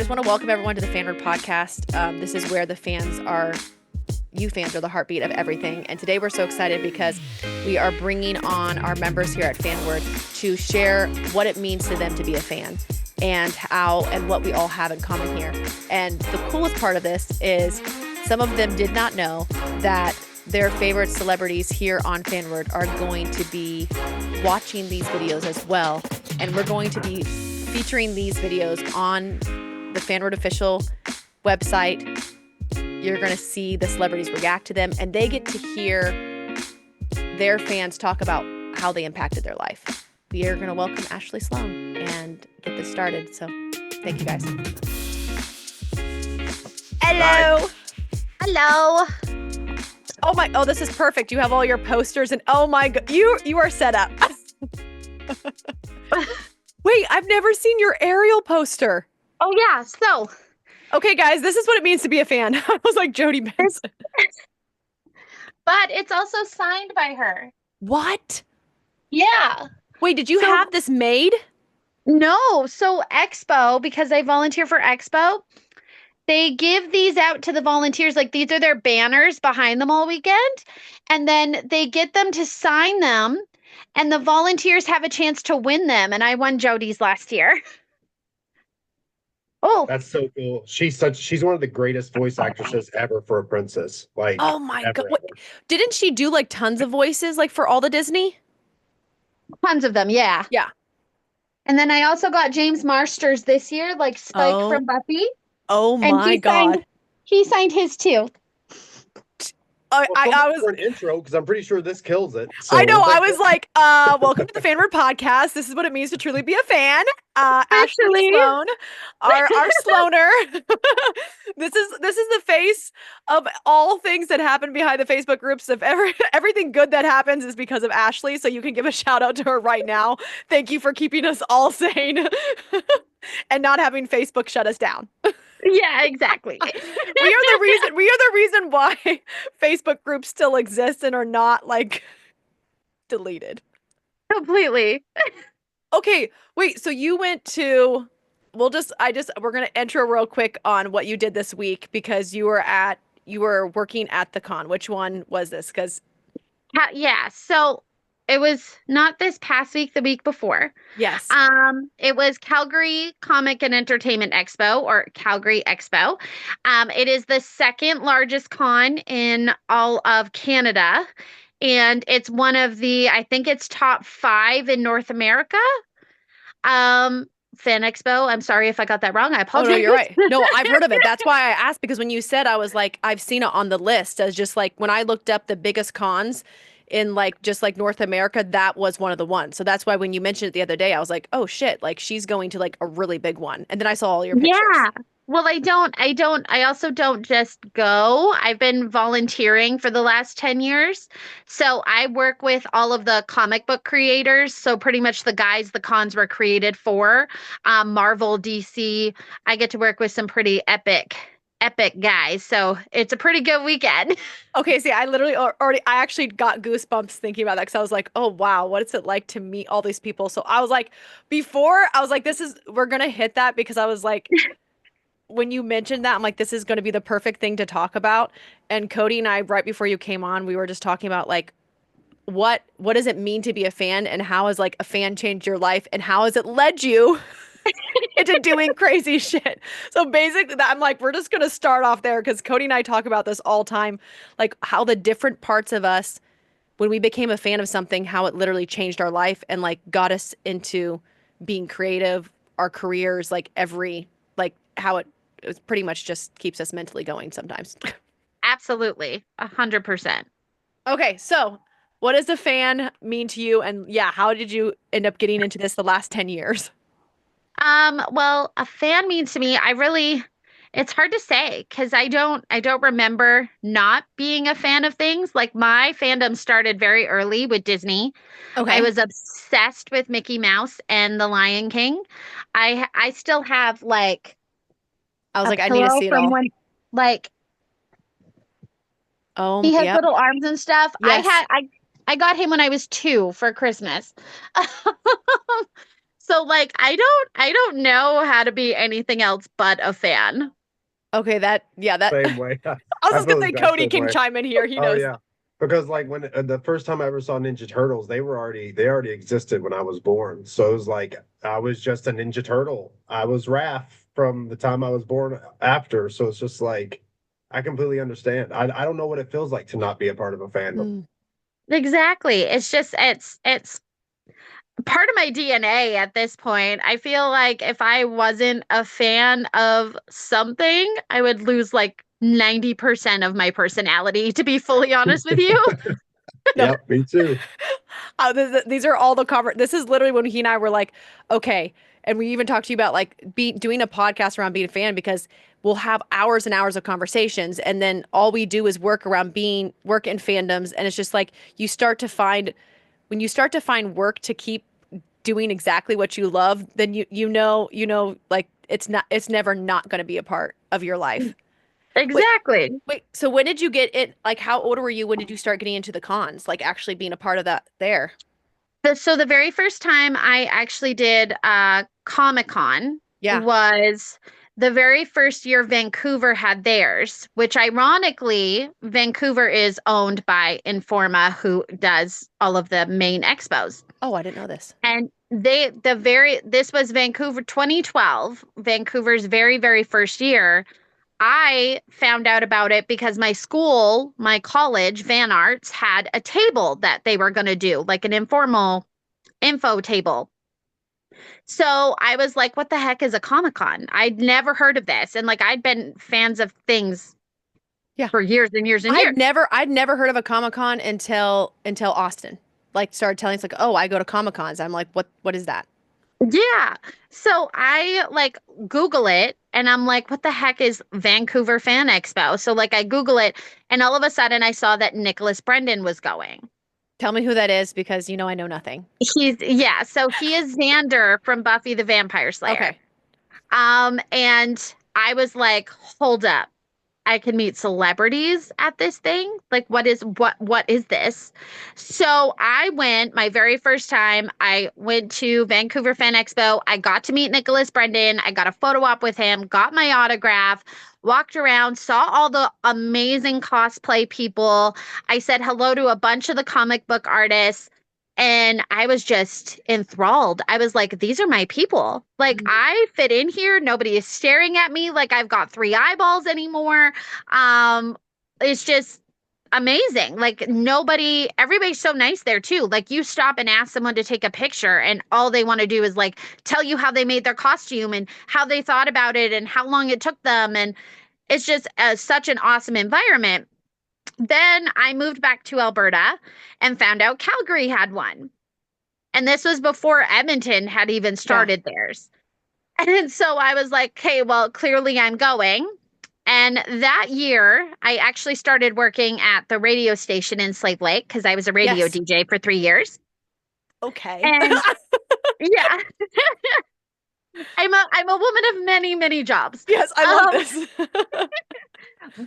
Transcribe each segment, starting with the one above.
just want to welcome everyone to the Fanward Podcast. This is where you fans are the heartbeat of everything. And today we're so excited because we are bringing on our members here at Fanward to share what it means to them to be a fan and how and what we all have in common here. And the coolest part of this is some of them did not know that their favorite celebrities here on Fanward are going to be watching these videos as well. And we're going to be featuring these videos on the Fanward official website. You're going to see the celebrities react to them, and they get to hear their fans talk about how they impacted their life. We are going to welcome Ashley Sloan and get this started. So thank you guys. Hello. Hi. Hello. Oh, this is perfect. You have all your posters and oh my God, you are set up. Wait, I've never seen your Ariel poster. Oh yeah, so. Okay, guys, this is what it means to be a fan. I was like Jody Benson. But it's also signed by her. What? Yeah. Wait, did you have this made? No. So Expo, because I volunteer for Expo, they give these out to the volunteers. Like these are their banners behind them all weekend. And then they get them to sign them. And the volunteers have a chance to win them. And I won Jody's last year. Oh, that's so cool. She's one of the greatest voice actresses ever for a princess. Like, oh my God. ever. Didn't she do like tons of voices like for all the Disney? Tons of them. Yeah. Yeah. And then I also got James Marsters this year, like Spike from Buffy. Oh my God. He signed his too. I was for an intro because I'm pretty sure this kills it. So. I know. I was like, welcome to the Fanward Podcast. This is what it means to truly be a fan. Ashley Sloan, our Sloaner. This is the face of all things that happen behind the Facebook groups. Of everything good that happens is because of Ashley. So you can give a shout out to her right now. Thank you for keeping us all sane and not having Facebook shut us down. Yeah, exactly. We are the reason why Facebook groups still exist and are not like deleted. Completely. Okay, wait, so you went to we're going to intro real quick on what you did this week because you were working at the con. Which one was this? Yeah, so it was not this past week, the week before. Yes. It was Calgary Comic and Entertainment Expo, or Calgary Expo. It is the second largest con in all of Canada. And it's one of I think it's top 5 in North America. Fan Expo. I'm sorry if I got that wrong. I apologize. Oh, no, you're right. No, I've heard of it. That's why I asked, because when you said, I was like, I've seen it on the list as just like when I looked up the biggest cons in like just like North America, that was one of the ones. So that's why when you mentioned it the other day, I was like, oh shit, like she's going to like a really big one. And then I saw all your pictures. Yeah. Well, I also don't just go. I've been volunteering for the last 10 years. So I work with all of the comic book creators. So pretty much the guys the cons were created for, Marvel, DC. I get to work with some pretty epic guys. So it's a pretty good weekend. Okay, see, I actually got goosebumps thinking about that because I was like, oh, wow, what is it like to meet all these people? So I was like, we're going to hit that because I was like, when you mentioned that, I'm like, this is going to be the perfect thing to talk about. And Coddy and I, right before you came on, we were just talking about like, what does it mean to be a fan and how has like a fan changed your life and how has it led you into doing crazy shit. So basically I'm like, we're just going to start off there because Coddy and I talk about this all time, like how the different parts of us, when we became a fan of something, how it literally changed our life and like got us into being creative, our careers, like how it pretty much just keeps us mentally going sometimes. Absolutely. 100%. Okay. So what does a fan mean to you? And yeah, how did you end up getting into this the last 10 years? Well, a fan means to me, it's hard to say because I don't remember not being a fan of things. Like my fandom started very early with Disney. Okay. I was obsessed with Mickey Mouse and The Lion King. I still have like I was like, I need to see it all. Like, he has little arms and stuff. Yes. I got him when I was 2 for Christmas. So like I don't know how to be anything else but a fan. Okay, that Same way. I was I just gonna feel the say exact Cody same can way. chime in here. He Oh knows. yeah, because like when the first time I ever saw Ninja Turtles, they already existed when I was born. So it was like I was just a Ninja Turtle. I was Raph from the time I was born after. So it's just like I completely understand. I don't know what it feels like to not be a part of a fandom. Mm. Exactly. It's just it's part of my DNA at this point. I feel like if I wasn't a fan of something, I would lose like 90% of my personality, to be fully honest with you. No. Yep, me too. These are all the this is literally when he and I were like, okay. And we even talked to you about like doing a podcast around being a fan because we'll have hours and hours of conversations. And then all we do is work in fandoms. And it's just like when you start to find work to keep doing exactly what you love, then you know, like it's never not going to be a part of your life. Exactly. Wait, so when did you get it? Like, how old were you? When did you start getting into the cons? Like, actually being a part of that there? So the very first time I actually did Comic-Con Yeah. was the very first year Vancouver had theirs, which ironically, Vancouver is owned by Informa, who does all of the main expos. Oh, I didn't know this. And this was Vancouver 2012, Vancouver's very, very first year. I found out about it because my school, my college, Van Arts, had a table that they were going to do, like an informal info table. So I was like, what the heck is a Comic-Con? I'd never heard of this. And like, I'd been fans of things for years and years and years. I'd never heard of a Comic-Con until Austin like started telling us like, oh, I go to Comic-Cons. I'm like, what is that? Yeah. So I like Google it and I'm like, what the heck is Vancouver Fan Expo? So like I Google it and all of a sudden I saw that Nicholas Brendan was going. Tell me who that is because I know nothing. So he is Xander from Buffy the Vampire Slayer. Okay. And I was like, hold up. I can meet celebrities at this thing. Like, what is this? So I went my very first time. I went to Vancouver Fan Expo. I got to meet Nicholas Brendan. I got a photo op with him, got my autograph, walked around, saw all the amazing cosplay people. I said hello to a bunch of the comic book artists. And I was just enthralled. I was like, these are my people. Like, I fit in here. Nobody is staring at me like I've got 3 eyeballs anymore. It's just amazing. Like, everybody's so nice there too. Like, you stop and ask someone to take a picture, and all they want to do is like tell you how they made their costume and how they thought about it and how long it took them. And it's just such an awesome environment. Then I moved back to Alberta and found out Calgary had one. And this was before Edmonton had even started theirs. And so I was like, okay, well, clearly I'm going. And that year, I actually started working at the radio station in Slave Lake because I was a radio DJ for 3 years. Okay. And yeah. I'm a woman of many, many jobs. Yes, I love this.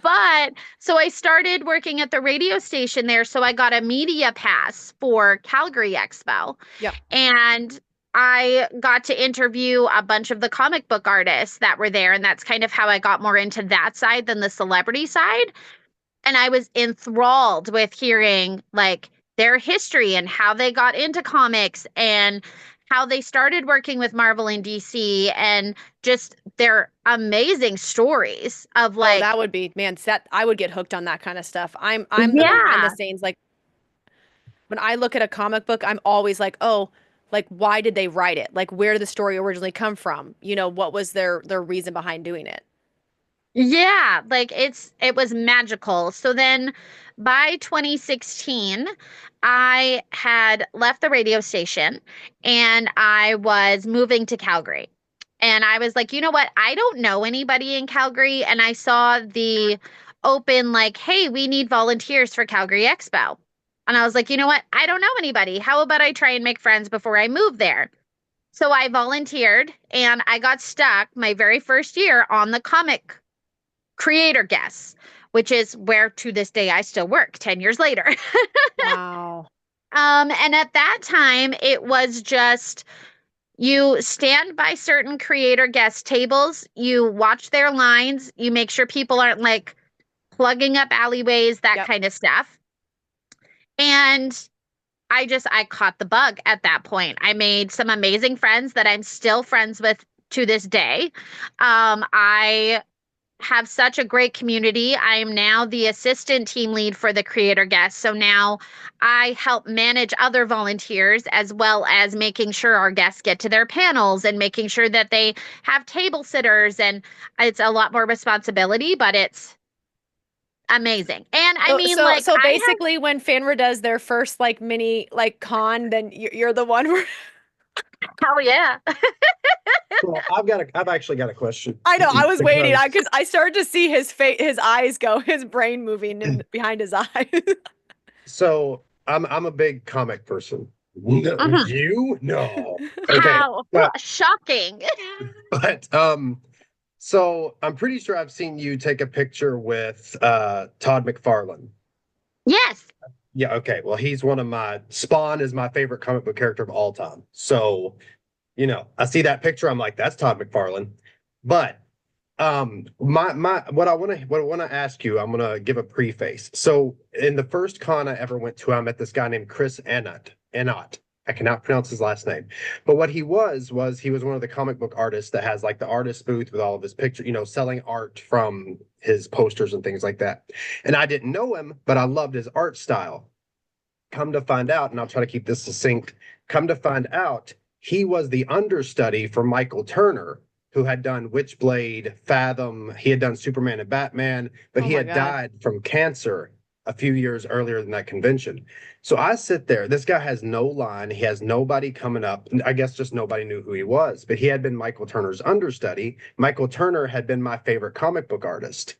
But so I started working at the radio station there. So I got a media pass for Calgary Expo. Yep. And I got to interview a bunch of the comic book artists that were there. And that's kind of how I got more into that side than the celebrity side. And I was enthralled with hearing like their history and how they got into comics and how they started working with Marvel and DC and just their amazing stories of like that would be I would get hooked on that kind of stuff. I'm the behind the scenes, like when I look at a comic book, I'm always like, oh, like why did they write it? Like where did the story originally come from? What was their reason behind doing it? Yeah, like it was magical. So then by 2016, I had left the radio station and I was moving to Calgary. And I was like, you know what? I don't know anybody in Calgary. And I saw the open like, hey, we need volunteers for Calgary Expo. And I was like, you know what? I don't know anybody. How about I try and make friends before I move there? So I volunteered and I got stuck my very first year on the comic creator guests, which is where to this day I still work 10 years later. Wow. And at that time it was just You stand by certain creator guest tables, you watch their lines, you make sure people aren't like plugging up alleyways, that kind of stuff. And I caught the bug at that point. I made some amazing friends that I'm still friends with to this day. I have such a great community. I am now the assistant team lead for the creator guests. So now I help manage other volunteers as well as making sure our guests get to their panels and making sure that they have table sitters. And it's a lot more responsibility, but it's amazing. And I mean, like, so basically, when Fanward does their first like mini like con, then you're the one where. Hell yeah. Well, I've actually got a question. I know. I was waiting Because- because I started to see his face, his eyes go, his brain moving behind his eyes. So I'm a big comic person. No, you? No. Okay. How shocking. But so I'm pretty sure I've seen you take a picture with Todd McFarlane. Yes. Yeah, okay. Well, he's one of my Spawn is my favorite comic book character of all time. So, you know, I see that picture, I'm like, that's Todd McFarlane. But what I want to ask you, I'm gonna give a preface. So in the first con I ever went to, I met this guy named Chris Enott. I cannot pronounce his last name. But what he was he was one of the comic book artists that has like the artist booth with all of his pictures, you know, selling art from his posters and things like that. And I didn't know him, but I loved his art style. Come to find out, and I'll try to keep this succinct, come to find out, he was the understudy for Michael Turner, who had done Witchblade, Fathom, he had done Superman and Batman, but he had died from cancer a few years earlier than that convention. So I sit there, this guy has no line, he has nobody coming up. I guess just nobody knew who he was, but he had been Michael Turner's understudy. Michael Turner had been my favorite comic book artist,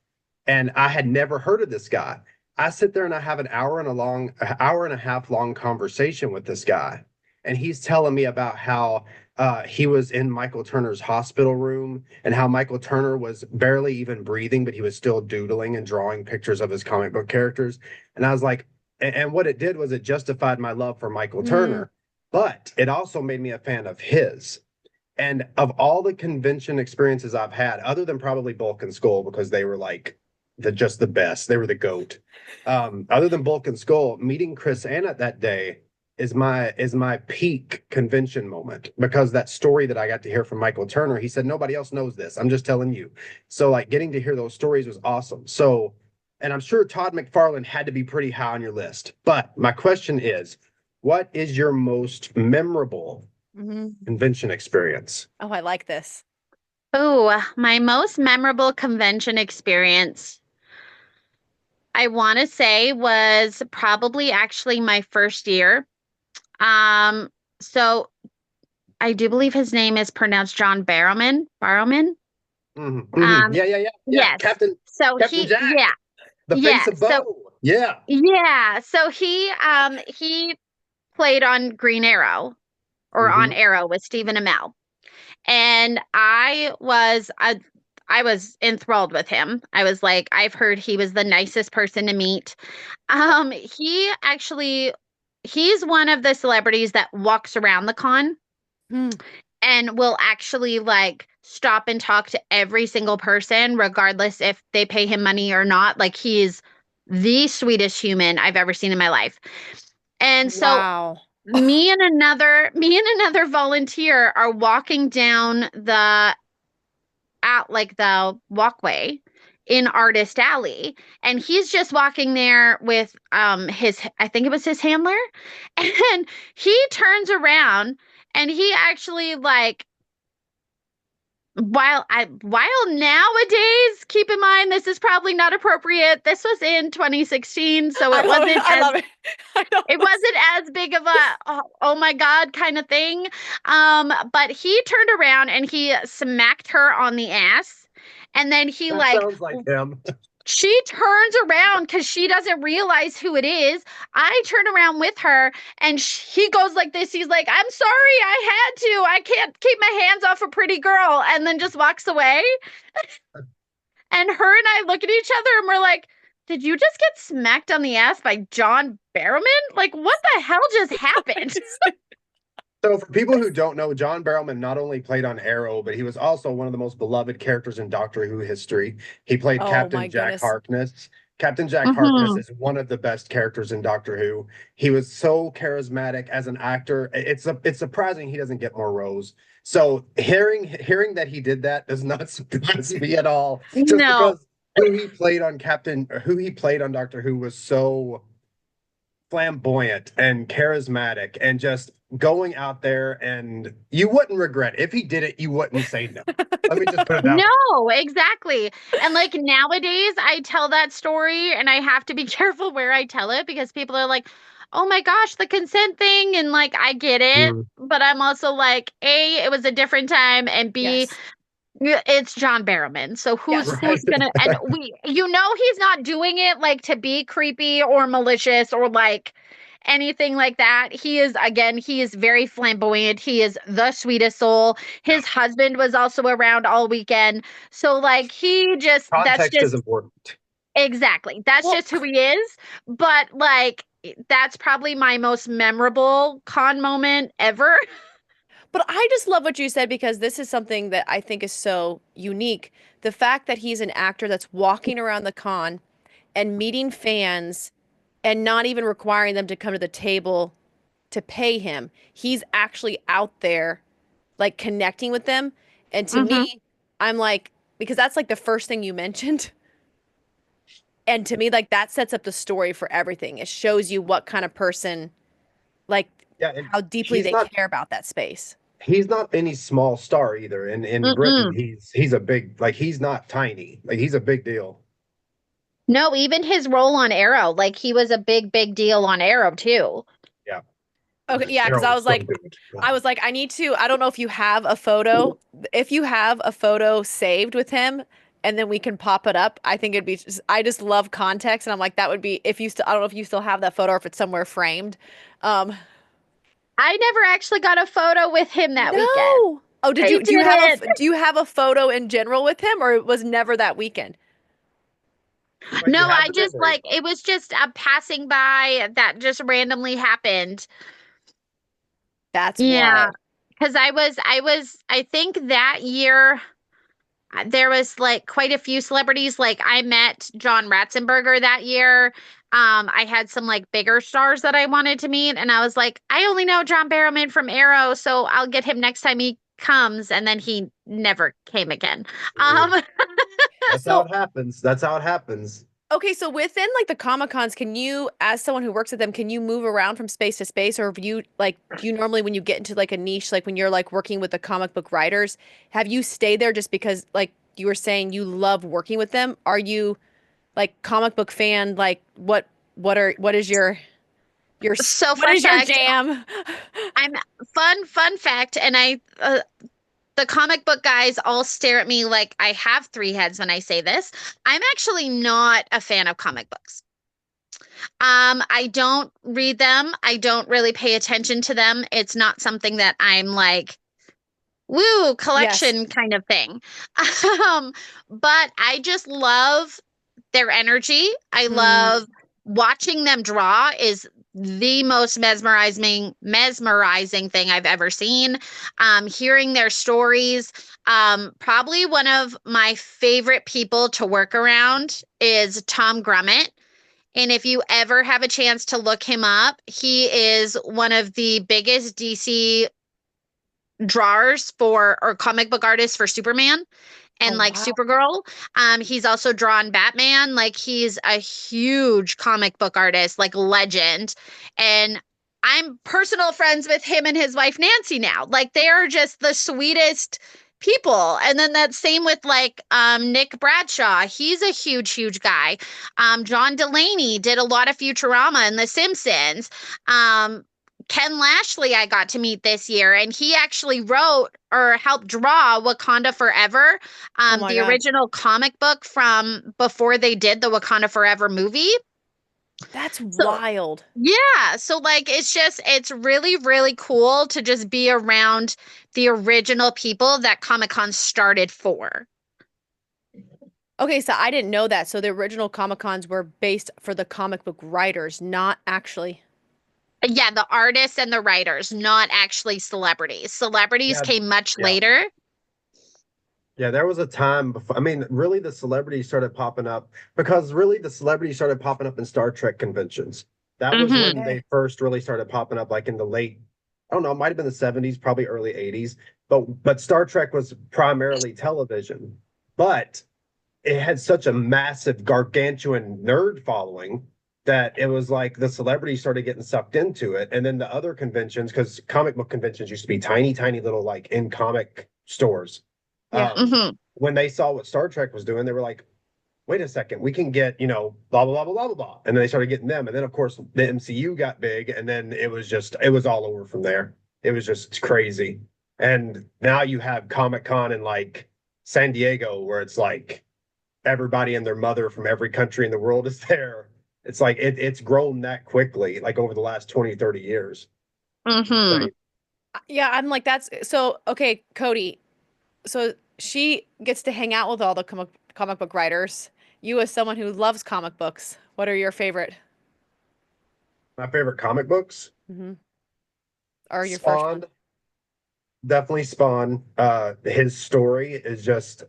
and I had never heard of this guy. I sit there and I have an hour and a half long conversation with this guy, and he's telling me about how he was in Michael Turner's hospital room and how Michael Turner was barely even breathing, but he was still doodling and drawing pictures of his comic book characters. And I was like, and what it did was it justified my love for Michael Turner, but it also made me a fan of his. And of all the convention experiences I've had, other than probably Bulk and Skull, because they were like just the best, they were the GOAT. Other than Bulk and Skull, meeting Chris Annett that day is my peak convention moment, because that story that I got to hear from Michael Turner, he said, nobody else knows this. I'm just telling you. So like getting to hear those stories was awesome. So, and I'm sure Todd McFarlane had to be pretty high on your list. But my question is, what is your most memorable convention experience? Oh, I like this. Oh, my most memorable convention experience, I want to say, was probably actually my first year. So I do believe his name is pronounced John Barrowman. Yeah. Yes. Captain Jack. Yeah. The face of Bo. Yeah. So he played on Green Arrow or on Arrow with Stephen Amell. And I was enthralled with him. I was like, I've heard he was the nicest person to meet. He's one of the celebrities that walks around the con and will actually like stop and talk to every single person, regardless if they pay him money or not. Like, he's the sweetest human I've ever seen in my life. And so me and another volunteer are walking down the walkway in Artist Alley, and he's just walking there with I think it was his handler, and he turns around and he actually like, while nowadays, keep in mind this is probably not appropriate. This was in 2016, so it wasn't as big of a oh my god kind of thing. But he turned around and he smacked her on the ass, and then he sounds like him. She turns around because she doesn't realize who it is. I turn around with her, and he goes like this. He's like, I'm sorry, I had to. I can't keep my hands off a pretty girl, and then just walks away. And her and I look at each other, and we're like, did you just get smacked on the ass by John Barrowman? Like, what the hell just happened? So for people who don't know, John Barrowman not only played on Arrow, but he was also one of the most beloved characters in Doctor Who history. He played Oh my Captain Jack goodness. Harkness. Captain Jack Harkness Hmm. is one of the best characters in Doctor Who. He was so charismatic as an actor. It's surprising he doesn't get more roles. So hearing that he did that does not surprise me at all. Just No. because who he played on Doctor Who was so flamboyant and charismatic and just going out there, and you wouldn't regret it. If he did it, you wouldn't say no. Let me just put it that way. No, exactly. And like nowadays, I tell that story and I have to be careful where I tell it because people are like, oh my gosh, the consent thing. And like, I get it. Mm. But I'm also like, A, it was a different time. And B, Yes. it's John Barrowman. So Yes. Right. who's gonna, and he's not doing it like to be creepy or malicious or like anything like that. He is very flamboyant. He is the sweetest soul. His husband was also around all weekend. So like that's Context is just important. exactly. That's Well, just who he is. But like that's probably my most memorable con moment ever. but I just love what you said because this is something that I think is so unique. The fact that he's an actor that's walking around the con and meeting fans and not even requiring them to come to the table to pay him. He's actually out there like connecting with them. And to Hmm. me, I'm like, because that's like the first thing you mentioned. And to me, like that sets up the story for everything. It shows you what kind of person, like Yeah, and how deeply they care about that space. he's not any small star either. In Britain, Mm-mm. he's a big, like, he's not tiny. Like, he's a big deal. No, even his role on Arrow, like he was a big deal on Arrow too. Yeah. Okay, yeah, because Arrow was so good. I need to, I don't know if you have a photo. If you have a photo saved with him and then we can pop it up, I think it'd be just, I just love context. And I'm like, that would be, if you still, I don't know if you still have that photo or if it's somewhere framed. Um, I never actually got a photo with him that weekend. no. Oh, I didn't. do you have a photo in general with him or it was never that weekend? But you No, have I the just memory. like it was just a passing by that just randomly happened. That's Yeah, wild. because I think that year there was like quite a few celebrities. Like I met John Ratzenberger that year. I had some like bigger stars that I wanted to meet, and I was like, I only know John Barrowman from Arrow, so I'll get him next time he comes. And then he never came again. Mm. Um, That's how So, it happens. That's how it happens. okay, so within like the Comic Cons, can you, as someone who works at them, can you move around from space to space, or have you like, do you normally when you get into like a niche, like when you're like working with the comic book writers, have you stayed there just because like you were saying you love working with them? Are you like comic book fan? Like what is so what fun is your fact, jam? I'm fun fact, and the comic book guys all stare at me like I have three heads when I say this. I'm actually not a fan of comic books. I don't read them. I don't really pay attention to them. It's not something that I'm like, woo, Yes. collection kind of thing. Um, but I just love their energy. I Hmm. love watching them draw is the most mesmerizing thing I've ever seen. Hearing their stories. Probably one of my favorite people to work around is Tom Grummett. And if you ever have a chance to look him up, he is one of the biggest DC drawers for or comic book artists for Superman Oh and like wow. Supergirl. He's also drawn Batman. Like he's a huge comic book artist, like legend. And I'm personal friends with him and his wife Nancy now. Like they are just the sweetest people. And then that same with like Nick Bradshaw. He's a huge guy. John Delaney did a lot of Futurama and The Simpsons. Ken Lashley I got to meet this year, and he actually wrote or helped draw Wakanda Forever, Oh my the God. original comic book from before they did the Wakanda Forever movie. That's So wild. yeah, so like it's really cool to just be around the original people that Comic Con started for. Okay, so I didn't know that. So the original Comic Cons were based for the comic book writers, not actually. Yeah, the artists and the writers, not actually celebrities. Celebrities Yeah, came much yeah. later. Yeah, there was a time before. I mean, really, the celebrities started popping up because really the celebrities started popping up in Star Trek conventions. That was Hmm. when they first really started popping up, like in the late, I don't know, it might have been the 70s, probably early 80s. But Star Trek was primarily television. But it had such a massive, gargantuan nerd following that it was like the celebrities started getting sucked into it. And then the other conventions, because comic book conventions used to be tiny, tiny little like in comic stores. Yeah. Hmm. When they saw what Star Trek was doing, they were like, wait a second, we can get, blah, blah, blah, blah, blah, blah, blah. And then they started getting them. And then, of course, the MCU got big. And then it was all over from there. It was just crazy. And now you have Comic Con in like San Diego, where it's like everybody and their mother from every country in the world is there. It's like it's grown that quickly, like over the last 20, 30 years. Hmm. Yeah, I'm like, that's so okay, Cody. So she gets to hang out with all the comic book writers. You, as someone who loves comic books, what are your favorite? My favorite comic books, Mm-hmm. Or your first one? Spawn, definitely Spawn. His story is just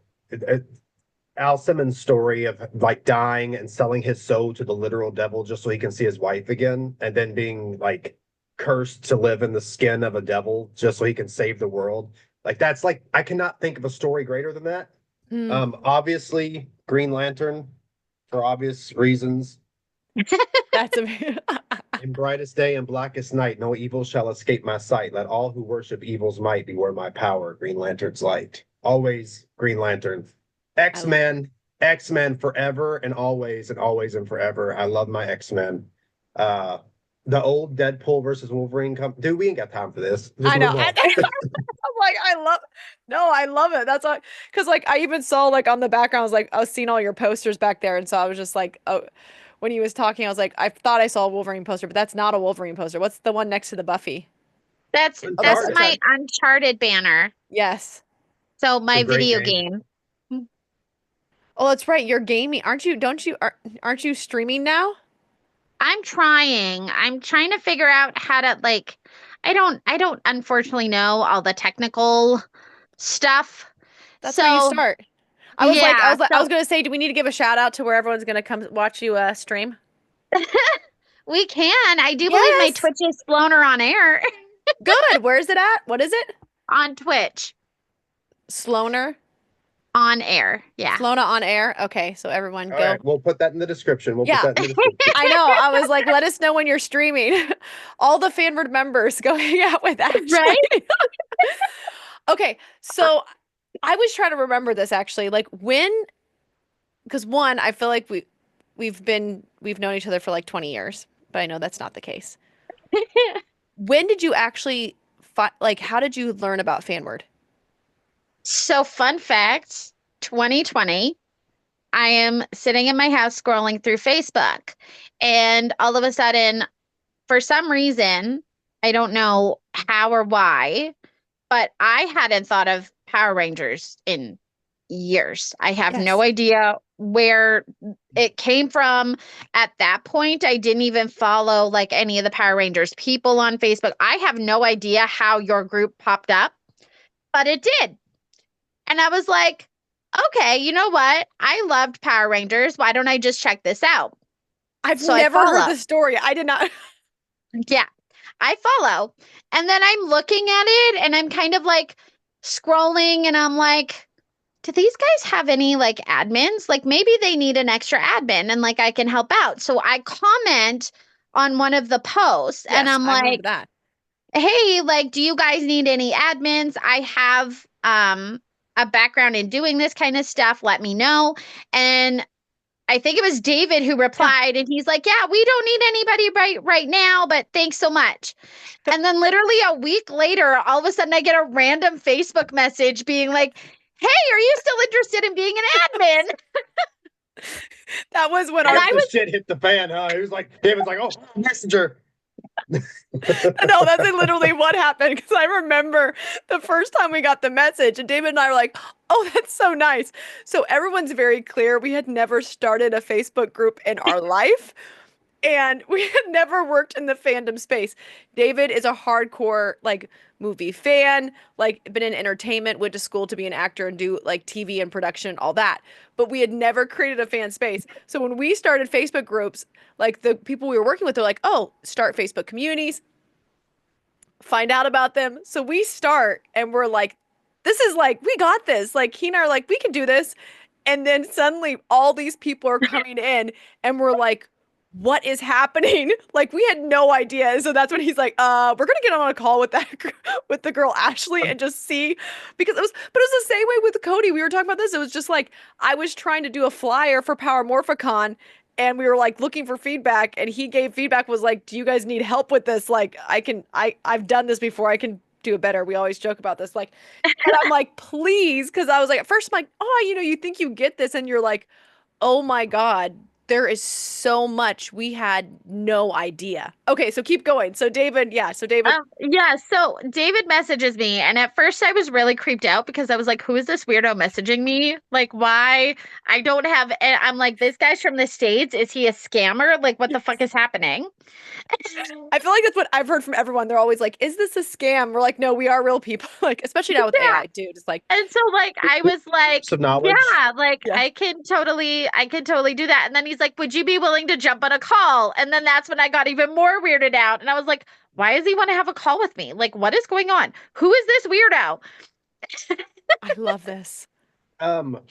Al Simmons' story of like dying and selling his soul to the literal devil just so he can see his wife again, and then being like cursed to live in the skin of a devil just so he can save the world. Like that's like I cannot think of a story greater than that. Mm. Obviously Green Lantern for obvious reasons. That's a In brightest day and blackest night, no evil shall escape my sight. Let all who worship evil's might beware my power. Green Lantern's light. Always Green Lantern. X-Men, X-Men forever and always and always and forever. I love my X-Men. The old Deadpool versus Wolverine dude, we ain't got time for this. Just I know. move on. I'm like, I love it. That's all, because like I even saw like on the background, I was seeing all your posters back there, and so I was just like, oh, when he was talking, I was like, I thought I saw a Wolverine poster, but that's not a Wolverine poster. What's the one next to the Buffy? That's Oh, that's Uncharted. my Uncharted banner. Yes. So It's a my great video game. game. Oh, that's right. You're gaming, aren't you? Aren't you streaming now? I'm trying. I'm trying to figure out how to like I don't unfortunately know all the technical stuff. That's where you So, start. yeah, I was so gonna say, do we need to give a shout out to where everyone's gonna come watch you stream? we can. I do believe my Yes. Twitch is Floaner on air Good. Where is it at? What is it? on Twitch. Sloaner? On air. Yeah. Slona on air. Okay, so everyone All go. right, we'll put that in the description. We'll Yeah. put that in the description. I know. I was like, let us know when you're streaming. All the Fanward members go hang out with Ashley. Right? Okay, so I was trying to remember this actually. Like when, because one, I feel like we've known each other for like 20 years, but I know that's not the case. When did you actually like how did you learn about Fanward? So fun fact, 2020, I am sitting in my house scrolling through Facebook, and all of a sudden, for some reason, I don't know how or why, but I hadn't thought of Power Rangers in years. I have no Yes. idea where it came from. At that point, I didn't even follow like any of the Power Rangers people on Facebook. I have no idea how your group popped up, but it did. And I was like, okay, you know what? I loved Power Rangers. Why don't I just check this out? I've So I never heard follow. the story. I did not. Yeah, I follow. And then I'm looking at it and I'm kind of like scrolling and I'm like, do these guys have any like admins? Like maybe they need an extra admin and like I can help out. So I comment on one of the posts and Yes, I'm I remember like, that. hey, like, do you guys need any admins? I have a background in doing this kind of stuff. Let me know. And I think it was David who replied, and he's like, yeah, we don't need anybody right now, but thanks so much. And then literally a week later, all of a sudden I get a random Facebook message being like, hey, are you still interested in being an admin? That was when And our I The was shit hit the fan, huh? He was like, David's like, oh, messenger. no, that's literally what happened because I remember the first time we got the message and David and I were like, oh, that's so nice. So everyone's very clear. We had never started a Facebook group in our life. And we had never worked in the fandom space. David is a hardcore like movie fan, like been in entertainment, went to school to be an actor and do like TV and production and all that. But we had never created a fan space. So when we started Facebook groups, like the people we were working with, they're like, oh, start Facebook communities, find out about them. So we start and we're like, this is like, we got this. Like he and I are like, we can do this. And then suddenly all these people are coming in and we're like, what is happening? Like we had no idea. And so that's when he's like, we're gonna get on a call with that with the girl Ashley and just see, because but it was the same way with Coddy. We were talking about this. It was just like I was trying to do a flyer for Power Morphicon and we were like looking for feedback and he gave feedback, was like, do you guys need help with this? Like I've done this before, I can do it better. We always joke about this. Like, and I'm like, please, because I was like, at first I'm like, oh, you think you get this, and you're like, oh my God, there is so much we had no idea. Okay, so keep going. So David, so David. So David messages me, and at first I was really creeped out because I was like, who is this weirdo messaging me? Like, why? I don't have, I'm like, this guy's from the States. Is he a scammer? Like, what the fuck is happening? I feel like that's what I've heard from everyone. They're always like, is this a scam? We're like, no, we are real people. Like, especially now with AI, dude. It's like, and so like, I was like, some knowledge. yeah, like I can totally do that. And then he's like, would you be willing to jump on a call? And then that's when I got even more weirded out. And I was like, why does he want to have a call with me? Like, what is going on? Who is this weirdo? I love this.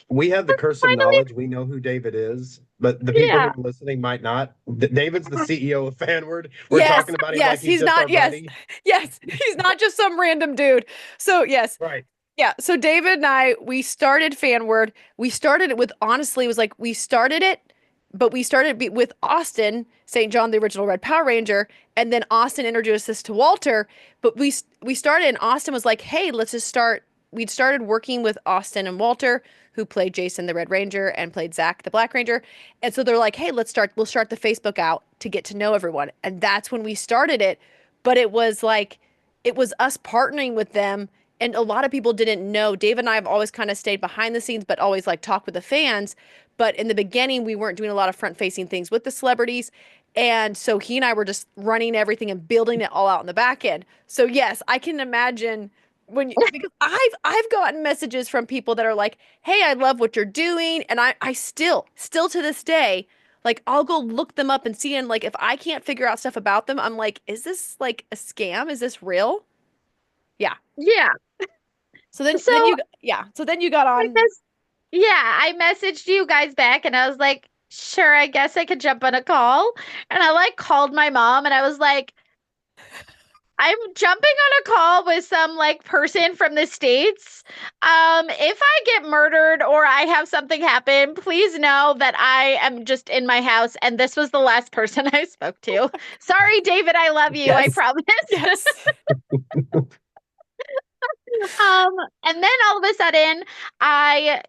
We have the curse of knowledge. We know who David is, but the people who are listening might not. David's the CEO of Fanward. We're talking about him like he's not. Buddy. Yes, he's not just some random dude. So yes, right. Yeah. So David and I, we started Fanward. We started it with, honestly, it was like we started it, but we started with Austin St. John, the original Red Power Ranger, and then Austin introduced us to Walter. But we started, and Austin was like, "Hey, let's just start." We'd started working with Austin and Walter, who played Jason the Red Ranger and played Zach the Black Ranger. And so they're like, hey, we'll start the Facebook out to get to know everyone. And that's when we started it. But it was like, it was us partnering with them. And a lot of people didn't know. Dave and I have always kind of stayed behind the scenes, but always like talk with the fans. But in the beginning, we weren't doing a lot of front facing things with the celebrities. And so he and I were just running everything and building it all out in the back end. So yes, I can imagine because I've gotten messages from people that are like, hey, I love what you're doing. And I still to this day, like I'll go look them up and see, and like if I can't figure out stuff about them, I'm like, is this like a scam? Is this real? Yeah. So then you got on. I messaged you guys back and I was like, sure, I guess I could jump on a call. And I like called my mom and I was like, I'm jumping on a call with some like person from the States. If I get murdered or I have something happen, please know that I am just in my house. And this was the last person I spoke to. Sorry, David, I love you. Yes. I promise. Yes. And then all of a sudden I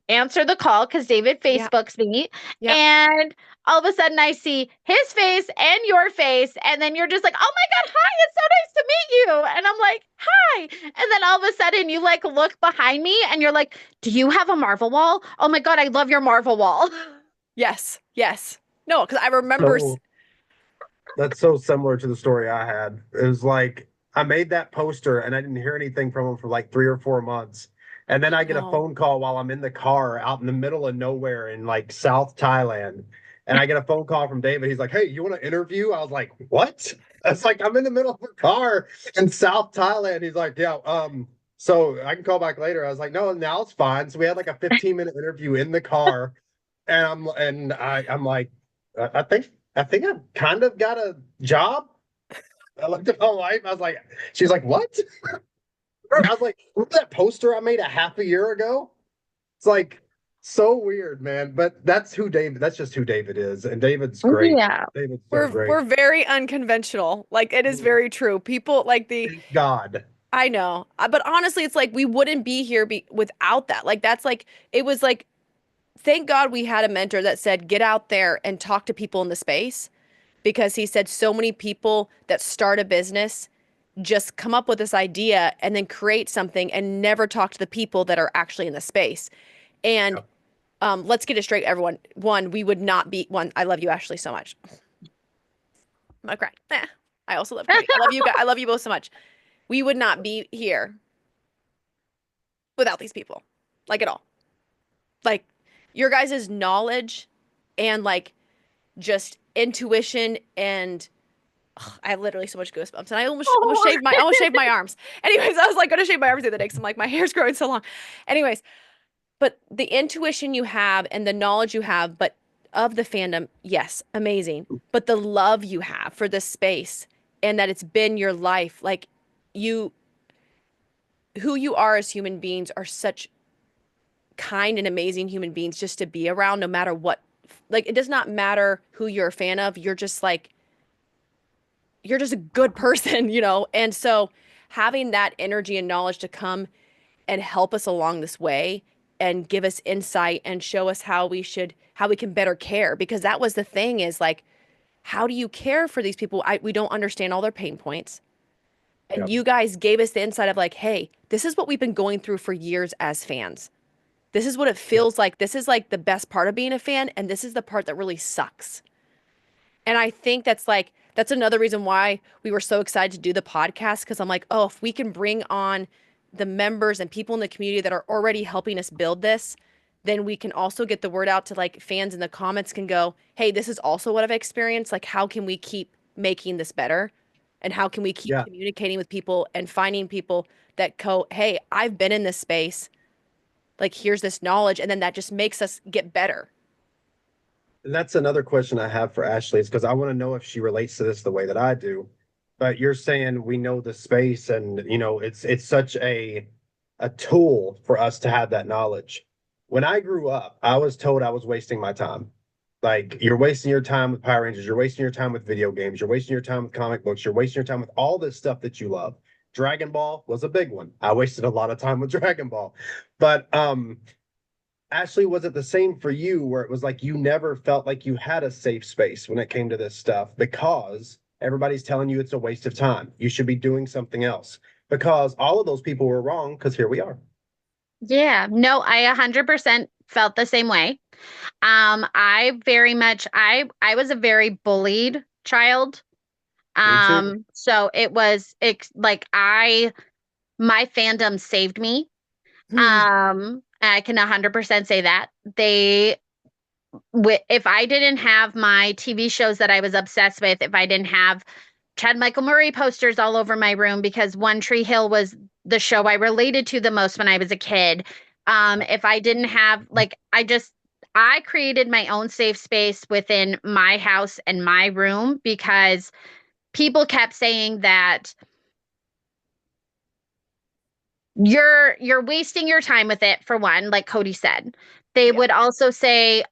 answer the call because David Facebooks me. And all of a sudden I see his face and your face. And then you're just like, oh my God, hi, it's so nice to meet you. And I'm like, hi. And then all of a sudden you like look behind me and you're like, do you have a Marvel wall? Oh my God, I love your Marvel wall. Yes. No, because I remember. That's so similar to the story I had. It was like, I made that poster and I didn't hear anything from him for like 3 or 4 months. And then I get a phone call while I'm in the car out in the middle of nowhere in like South Thailand. And I get a phone call from David. He's like, hey, you want to interview? I was like, what? It's like, I'm in the middle of a car in South Thailand. He's like, yeah, so I can call back later. I was like, no, now it's fine. So we had like a 15-minute interview in the car. And I'm like, I think I've kind of got a job. I looked at my wife. I was like, she's like, what? I was like, remember that poster I made a half a year ago? It's like so weird, man. But that's just who David is. And David's great. Yeah. David's great. We're very unconventional. Like it is very true. People like Thank God. I know. But honestly, it's like we wouldn't be here without that. Like that's like, it was like, thank God we had a mentor that said, get out there and talk to people in the space. Because he said so many people that start a business just come up with this idea and then create something and never talk to the people that are actually in the space. And let's get it straight, everyone. One, we would not be I love you, Ashley, so much. I'm gonna cry. I also love Coddy. I love you guys. I love you both so much. We would not be here without these people, like at all. Like your guys' knowledge and like just intuition and I have literally so much goosebumps, and I almost shaved my arms. Anyways, I was like going to shave my arms the other day because I'm like my hair's growing so long. Anyways, but the intuition you have and the knowledge you have, but of the fandom, yes, amazing. But the love you have for this space and that it's been your life, like who you are as human beings are such kind and amazing human beings just to be around, no matter what. Like it does not matter who you're a fan of. You're just a good person, you know? And so having that energy and knowledge to come and help us along this way and give us insight and show us how we can better care. Because that was the thing is like, how do you care for these people? We don't understand all their pain points. And you guys gave us the insight of like, hey, this is what we've been going through for years as fans. This is what it feels like. This is like the best part of being a fan. And this is the part that really sucks. And I think that's another reason why we were so excited to do the podcast. Cause I'm like, oh, if we can bring on the members and people in the community that are already helping us build this, then we can also get the word out to like fans in the comments can go, hey, this is also what I've experienced. Like, how can we keep making this better? And how can we keep communicating with people and finding people that go, hey, I've been in this space. Like, here's this knowledge. And then that just makes us get better. And that's another question I have for Ashley is because I want to know if she relates to this the way that I do. But you're saying we know the space and, you know, it's such a tool for us to have that knowledge. When I grew up, I was told I was wasting my time. Like, you're wasting your time with Power Rangers. You're wasting your time with video games. You're wasting your time with comic books. You're wasting your time with all this stuff that you love. Dragon Ball was a big one. I wasted a lot of time with Dragon Ball. But Ashley, was it the same for you where it was like you never felt like you had a safe space when it came to this stuff because everybody's telling you it's a waste of time? You should be doing something else because all of those people were wrong because here we are. Yeah, no, I 100% felt the same way. I was a very bullied child. Me too. So it was my fandom saved me. I can 100% say that if I didn't have my TV shows that I was obsessed with, if I didn't have Chad Michael Murray posters all over my room because One Tree Hill was the show I related to the most when I was a kid. If I didn't have I created my own safe space within my house and my room because people kept saying that you're wasting your time with it, for one, like Coddy said. They would also say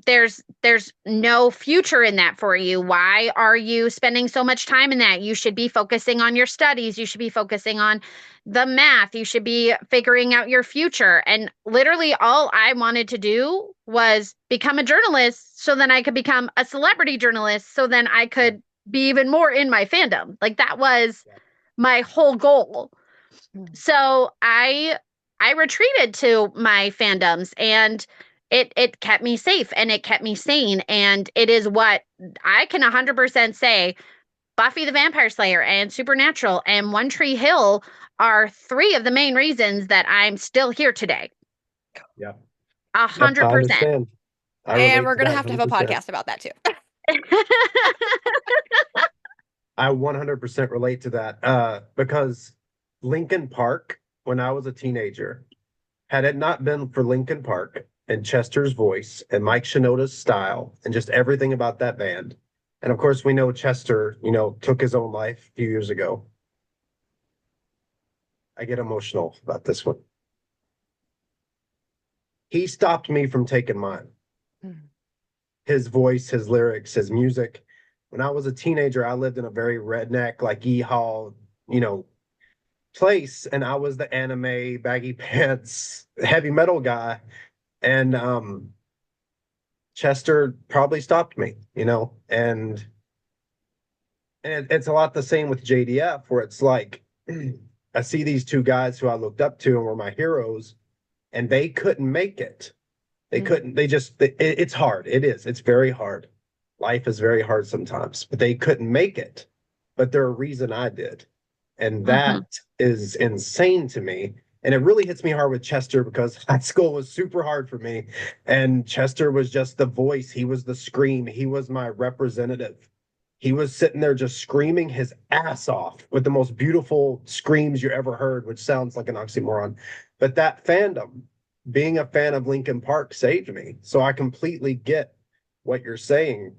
there's no future in that for you. Why are you spending so much time in that? You should be focusing on your studies. You should be focusing on the math. You should be figuring out your future. And literally all I wanted to do was become a journalist so then I could become a celebrity journalist so then I could be even more in my fandom. Like that was my whole goal. So I retreated to my fandoms and it kept me safe and it kept me sane. And it is what I can 100% say Buffy the Vampire Slayer and Supernatural and One Tree Hill are three of the main reasons that I'm still here today. Yeah. 100%. And we're going to have a podcast about that too. I 100% relate to that because Lincoln Park, when I was a teenager, had it not been for Lincoln Park and Chester's voice and Mike Shinoda's style and just everything about that band, and of course we know Chester, took his own life a few years ago. I get emotional about this one. He stopped me from taking mine. His voice, his lyrics, his music. When I was a teenager, I lived in a very redneck, like yeehaw, place, and I was the anime baggy pants heavy metal guy, and Chester probably stopped me, and it's a lot the same with JDF, where it's like I see these two guys who I looked up to and were my heroes, and they couldn't make it. They couldn't. It's hard. It's very hard. life is very hard sometimes, but they couldn't make it. But there's a reason I did. And that is insane to me. And it really hits me hard with Chester because high school was super hard for me. And Chester was just the voice. He was the scream. He was my representative. He was sitting there just screaming his ass off with the most beautiful screams you ever heard, which sounds like an oxymoron. But that fandom, being a fan of Linkin Park, saved me. So I completely get what you're saying.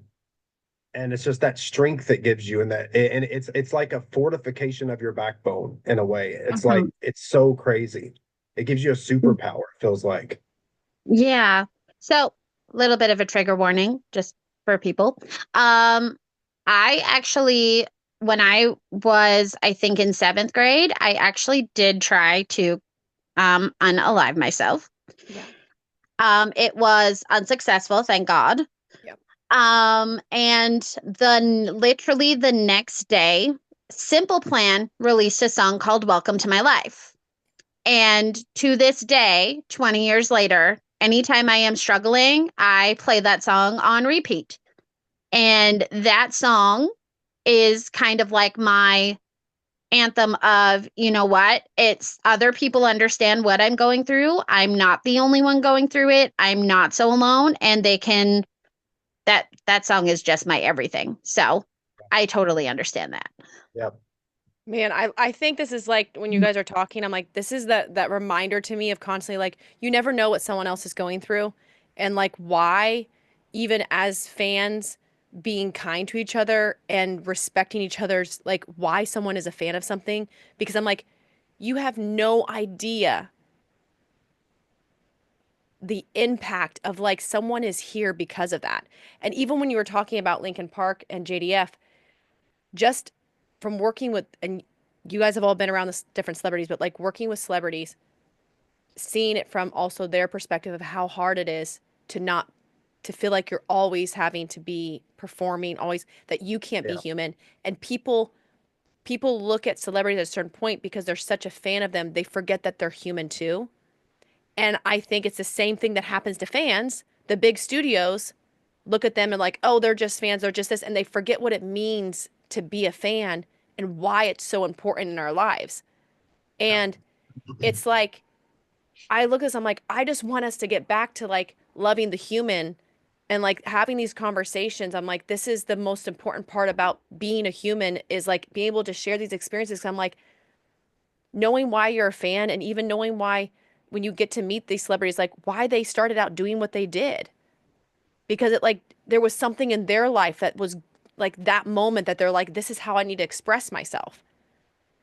And it's just that strength that gives you, and it's like a fortification of your backbone in a way. It's like, it's so crazy. It gives you a superpower, it feels like. Yeah. So, a little bit of a trigger warning just for people. I actually, when I was, I think in 7th grade, I actually did try to unalive myself. Yeah. It was unsuccessful, thank God. Yep. And literally the next day, Simple Plan released a song called Welcome to My Life. And to this day, 20 years later, anytime I am struggling, I play that song on repeat. And that song is kind of like my anthem of, you know what? It's other people understand what I'm going through. I'm not the only one going through it. I'm not so alone. And they can, that song is just my everything. So I totally understand that. Yep. Man, I think this is like when you guys are talking, I'm like, this is that reminder to me of constantly like, you never know what someone else is going through. And like why, even as fans, being kind to each other and respecting each other's, like why someone is a fan of something. Because I'm like, you have no idea the impact of like someone is here because of that. And even when you were talking about Linkin Park and JDF, just from working with, and you guys have all been around this different celebrities, but like working with celebrities, seeing it from also their perspective of how hard it is to feel like you're always having to be performing, always that you can't be human. And people look at celebrities at a certain point because they're such a fan of them, they forget that they're human too. And I think it's the same thing that happens to fans. The big studios look at them and like, oh, they're just fans, they're just this, and they forget what it means to be a fan and why it's so important in our lives. And it's like, I look at this, I'm like, I just want us to get back to like loving the human and like having these conversations. I'm like, this is the most important part about being a human, is like being able to share these experiences. I'm like, knowing why you're a fan, and even knowing why when you get to meet these celebrities, like why they started out doing what they did. Because it like, there was something in their life that was like that moment that they're like, this is how I need to express myself.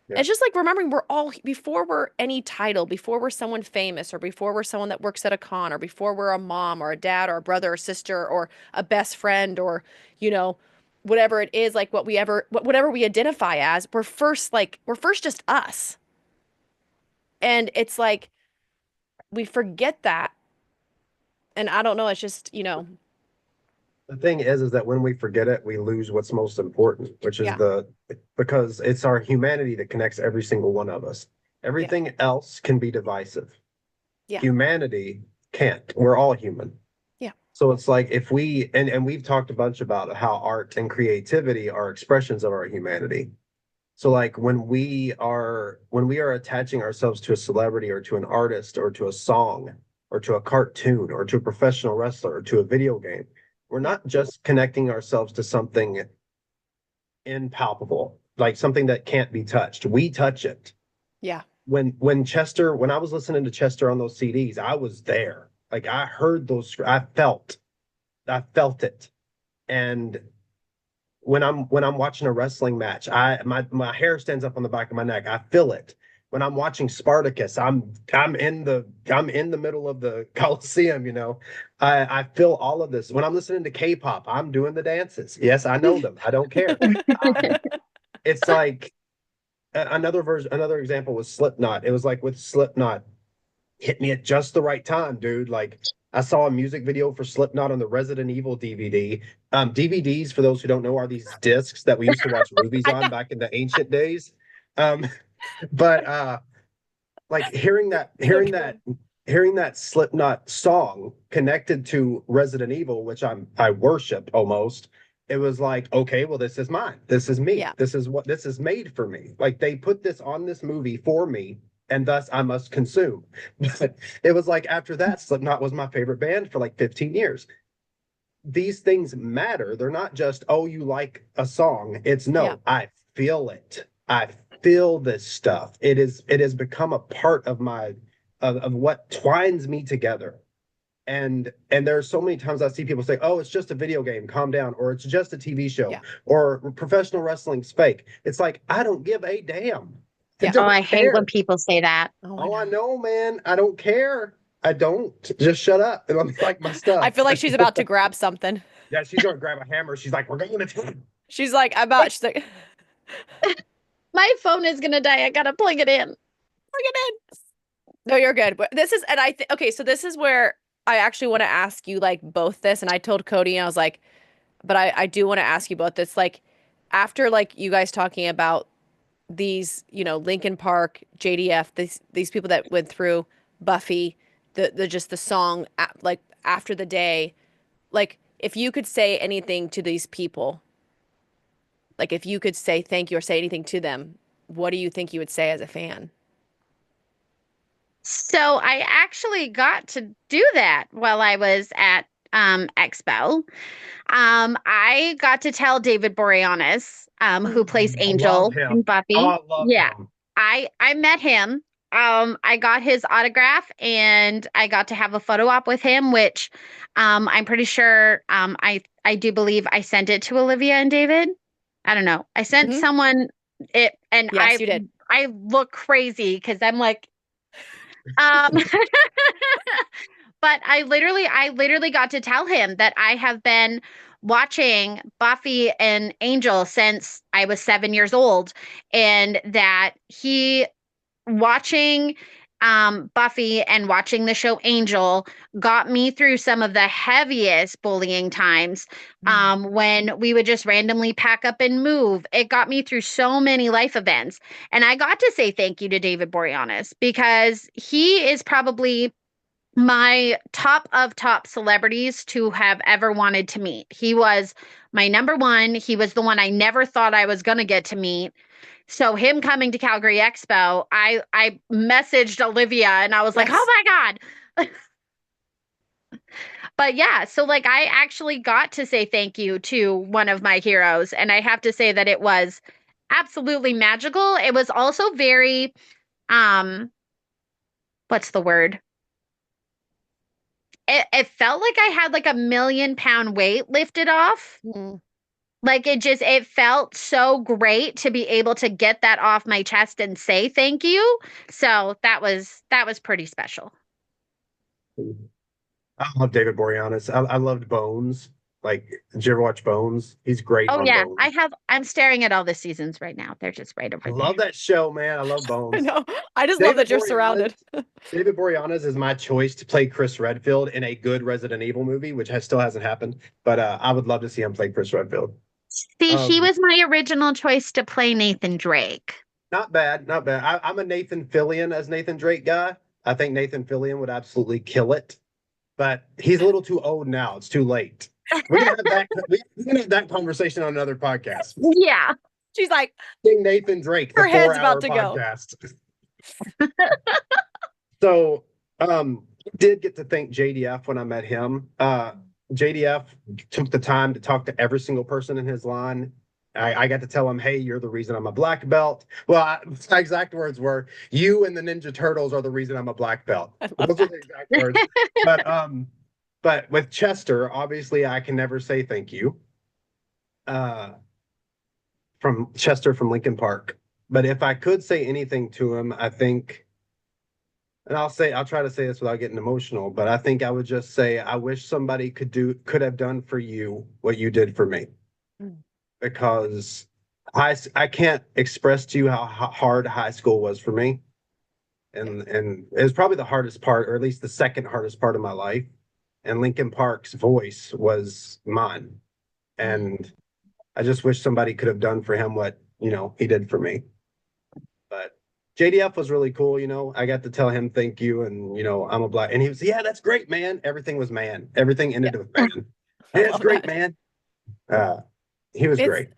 Yeah. It's just like remembering we're all, before we're any title, before we're someone famous, or before we're someone that works at a con, or before we're a mom or a dad or a brother or sister or a best friend, or, you know, whatever it is, like whatever we identify as, we're first just us. And it's like, we forget that. And I don't know, it's just, you know. The thing is that when we forget it, we lose what's most important, which is Yeah. because it's our humanity that connects every single one of us. Everything else can be divisive. Yeah. Humanity can't. We're all human. Yeah. So it's like if we, and we've talked a bunch about how art and creativity are expressions of our humanity. So like when we are attaching ourselves to a celebrity or to an artist or to a song or to a cartoon or to a professional wrestler or to a video game, we're not just connecting ourselves to something impalpable, like something that can't be touched. We touch it. Yeah. When I was listening to Chester on those CDs, I was there. Like I heard those, I felt it. And when I'm watching a wrestling match, my hair stands up on the back of my neck. I feel it. When I'm watching Spartacus, I'm in the middle of the Coliseum, you know. I feel all of this. When I'm listening to K-pop, I'm doing the dances. Yes, I know them. I don't care. It's like another example was Slipknot. It was like with Slipknot, hit me at just the right time, dude. Like I saw a music video for Slipknot on the Resident Evil DVD. DVDs, for those who don't know, are these discs that we used to watch movies on back in the ancient days. But like hearing that hearing that Slipknot song connected to Resident Evil, which I worship almost, it was like, okay, well, this is mine. This is me. Yeah. This is made for me. Like they put this on this movie for me, and thus I must consume. But it was like after that, Slipknot was my favorite band for like 15 years. These things matter. They're not just, oh, you like a song. It's no, Yeah. I feel it. I feel this stuff. It has become a part of my of what twines me together. And there's so many times I see people say, oh, it's just a video game, calm down, or it's just a TV show, Yeah. or professional wrestling's fake. It's like, I don't give a damn. Yeah. Oh, I hate when people say that. Oh, I know, man. I don't care. I don't. Just shut up and let me like my stuff. I feel like she's about to grab something. Yeah, she's gonna grab a hammer. She's like, we're going to town. She's like, she's like, My phone is gonna die. I gotta plug it in. plug it in. No, you're good. But this is, and okay, so this is where I actually want to ask you like both this. And I told Cody, I was like, but I do want to ask you both this. Like, after like you guys talking about these, Linkin Park, JDF, these people that went through Buffy, the just the song, like After the Day, like if you could say anything to these people, like if you could say thank you or say anything to them, what do you think you would say as a fan? So I actually got to do that while I was at Expo. I got to tell David Boreanaz, who plays Angel in Buffy. Oh, I love him. I met him. I got his autograph and I got to have a photo op with him, which I'm pretty sure I do believe I sent it to Olivia and David. I don't know. I sent someone it, and yes, you did. I look crazy because I'm like, but I literally got to tell him that I have been watching Buffy and Angel since I was 7 years old, and that he watching Buffy and watching the show Angel got me through some of the heaviest bullying times. When we would just randomly pack up and move, it got me through so many life events. And I got to say thank you to David Boreanaz because he is probably my top of top celebrities to have ever wanted to meet. He was my number one. He was the one I never thought I was going to get to meet. So him coming to Calgary Expo, I messaged Olivia and I was like, oh my God. But yeah, so like I actually got to say thank you to one of my heroes. And I have to say that it was absolutely magical. It was also very, what's the word? It felt like I had like a 1,000,000-pound weight lifted off. Like it felt so great to be able to get that off my chest and say thank you. So that was pretty special. I love David Boreanaz. I loved Bones. Like, did you ever watch Bones? He's great. Oh yeah, Bones. I'm staring at all the seasons right now. They're just right over there. I love that show, man. I love Bones. I know. I just love that you're surrounded. David Boreanaz is my choice to play Chris Redfield in a good Resident Evil movie, which still hasn't happened. But I would love to see him play Chris Redfield. See, he was my original choice to play Nathan Drake. Not bad, not bad. I'm a Nathan Fillion as Nathan Drake guy. I think Nathan Fillion would absolutely kill it. But he's a little too old now. It's too late. We're gonna have that conversation on another podcast. Yeah. She's like, Nathan Drake. Her head's about to podcast. So, did get to thank JDF when I met him. JDF took the time to talk to every single person in his line. I got to tell him, hey, you're the reason I'm a black belt. Well, my exact words were, you and the Ninja Turtles are the reason I'm a black belt. Those are the exact words. But with Chester, obviously, I can never say thank you. From Chester from Linkin Park. But if I could say anything to him, I think, and I'll try to say this without getting emotional, but I think I would just say, I wish somebody could have done for you what you did for me. Because I can't express to you how hard high school was for me. And it was probably the hardest part, or at least the second hardest part of my life. And Linkin Park's voice was mine. And I just wish somebody could have done for him what, he did for me. But JDF was really cool. I got to tell him thank you, and I'm a black, and he was, yeah, that's great, man. Everything was man. Everything ended with man. I Yeah, it's love great, that. man. He was It's great.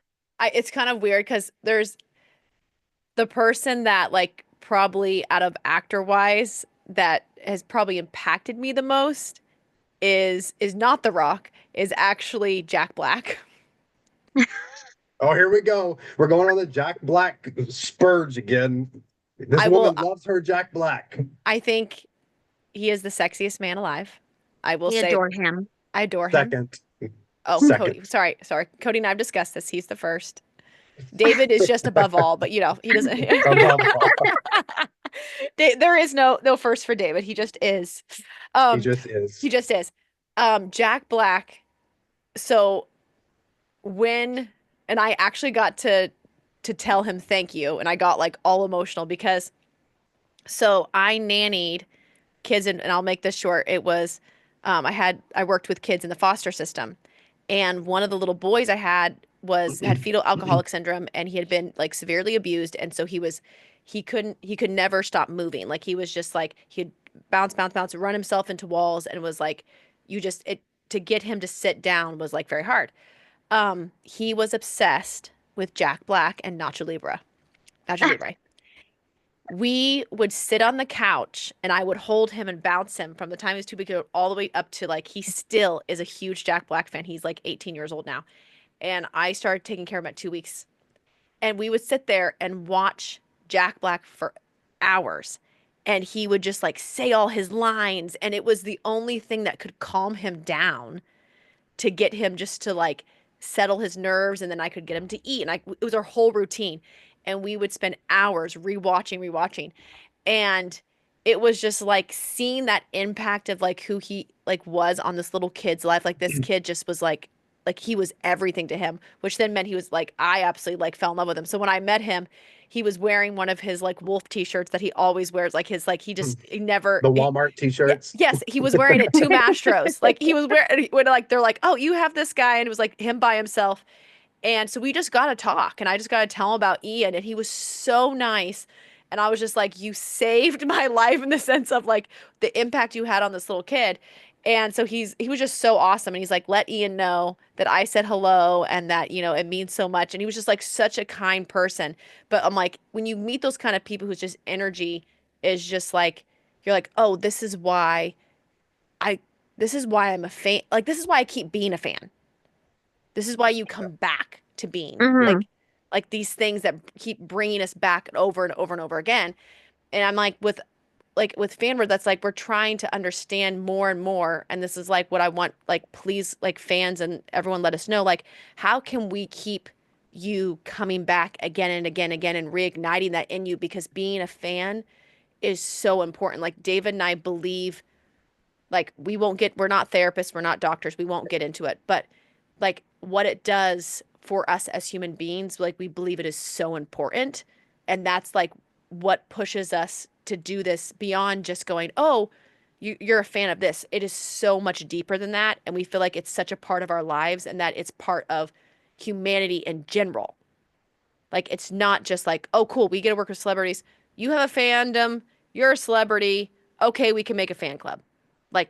it's kind of weird because there's the person that like probably out of actor wise that has probably impacted me the most is not The Rock, is actually Jack Black. Oh, here we go. We're going on the Jack Black spurge again. This I will woman loves her Jack Black. I think he is the sexiest man alive. I will We say adore him. I adore him. Second. Oh, Second. Cody. Sorry. Cody and I have discussed this. He's the first. David is just above all, but he doesn't. Above all. There is no first for David. He just is. He just is. He just is. Jack Black. So and I actually got to tell him thank you, and I got like all emotional because so I nannied kids, and I'll make this short. It was I worked with kids in the foster system, and one of the little boys I had had fetal alcoholic syndrome, and he had been like severely abused, and so he could never stop moving. Like he was just like he'd bounce, run himself into walls, and it was like to get him to sit down was like very hard. He was obsessed with Jack Black and Nacho Libre. Nacho Libre. We would sit on the couch and I would hold him and bounce him from the time he was 2 weeks old all the way up to like he still is a huge Jack Black fan. He's like 18 years old now. And I started taking care of him at 2 weeks. And we would sit there and watch Jack Black for hours. And he would just like say all his lines. And it was the only thing that could calm him down to get him just to like settle his nerves. And then I could get him to eat. And it was our whole routine. And we would spend hours rewatching. And it was just like seeing that impact of like who he like was on this little kid's life. Like this kid just was like he was everything to him, which then meant he was like, I absolutely like fell in love with him. So when I met him, he was wearing one of his like wolf t-shirts that he always wears. Like his, like, he never. The Walmart t-shirts. Yes. He was wearing it to Mastros. Like he was wearing, when like, they're like, oh, you have this guy. And it was like him by himself. And so we just got to talk, and I just got to tell him about Ian, and he was so nice. And I was just like, you saved my life in the sense of like the impact you had on this little kid. And so he was just so awesome. And he's like, let Ian know that I said hello and that, it means so much. And he was just like such a kind person. But I'm like, when you meet those kind of people whose just energy is just like, you're like, oh, this is why I'm a fan. Like, this is why I keep being a fan. This is why you come back to being like these things that keep bringing us back over and over and over again. And I'm like, with Fanward, that's like, we're trying to understand more and more. And this is like what I want, like, please, like fans and everyone, let us know, like, how can we keep you coming back again and again and again and reigniting that in you? Because being a fan is so important. Like David and I believe, like, we're not therapists, we're not doctors, we won't get into it, but like what it does for us as human beings, like we believe it is so important. And that's like what pushes us to do this beyond just going, oh, you're a fan of this. It is so much deeper than that. And we feel like it's such a part of our lives and that it's part of humanity in general. Like, it's not just like, oh, cool, we get to work with celebrities. You have a fandom, you're a celebrity. Okay, we can make a fan club. Like,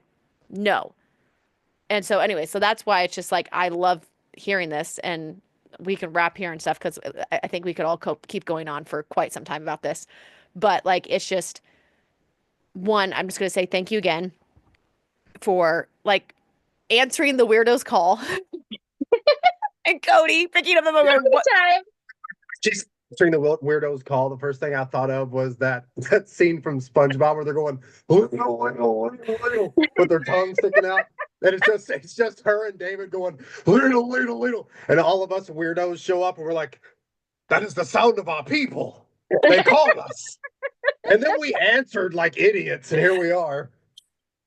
no. And so anyway, so that's why it's just like, I love hearing this, and we can wrap here and stuff, because I think we could all keep going on for quite some time about this. But like, it's just, one, I'm just going to say thank you again for like answering the weirdo's call. And Cody picking up the phone. She's answering the weirdo's call. The first thing I thought of was that scene from SpongeBob where they're going with their tongue sticking out. And it's just her and David going little, and all of us weirdos show up and we're like, that is the sound of our people. They called us. And then we answered like idiots, and here we are.